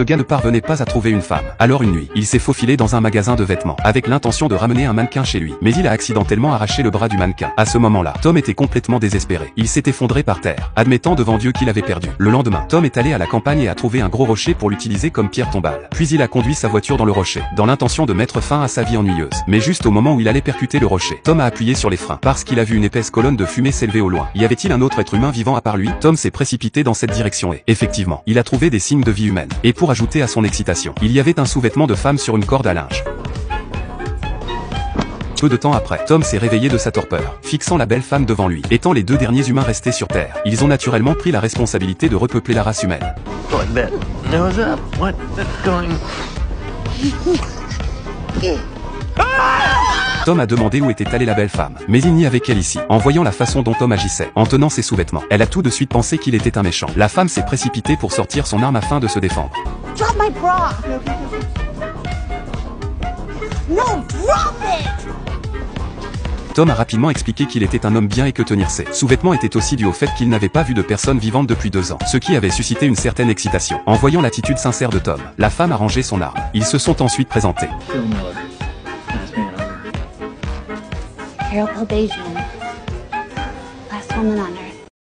Le gars ne parvenait pas à trouver une femme. Alors une nuit, il s'est faufilé dans un magasin de vêtements, avec l'intention de ramener un mannequin chez lui. Mais il a accidentellement arraché le bras du mannequin. À ce moment-là, Tom était complètement désespéré. Il s'est effondré par terre, admettant devant Dieu qu'il avait perdu. Le lendemain, Tom est allé à la campagne et a trouvé un gros rocher pour l'utiliser comme pierre tombale. Puis il a conduit sa voiture dans le rocher, dans l'intention de mettre fin à sa vie ennuyeuse. Mais juste au moment où il allait percuter le rocher, Tom a appuyé sur les freins, parce qu'il a vu une épaisse colonne de fumée s'élever au loin. Y avait-il un autre être humain vivant à part lui? Tom s'est précipité dans cette direction et, effectivement, il a trouvé des signes de vie humaine. Et pour ajouter à son excitation, il y avait un sous-vêtement de femme sur une corde à linge. Peu de temps après, Tom s'est réveillé de sa torpeur, fixant la belle femme devant lui. Étant les deux derniers humains restés sur Terre, ils ont naturellement pris la responsabilité de repeupler la race humaine. Tom a demandé où était allée la belle femme, mais il n'y avait qu'elle ici. En voyant la façon dont Tom agissait, en tenant ses sous-vêtements, elle a tout de suite pensé qu'il était un méchant. La femme s'est précipitée pour sortir son arme afin de se défendre. Drop my bra! No, drop it! Tom a rapidement expliqué qu'il était un homme bien et que tenir ses sous-vêtements était aussi dû au fait qu'il n'avait pas vu de personne vivante depuis 2 ans, ce qui avait suscité une certaine excitation. En voyant l'attitude sincère de Tom, la femme a rangé son arme. Ils se sont ensuite présentés. Carol Probation. Last woman on earth.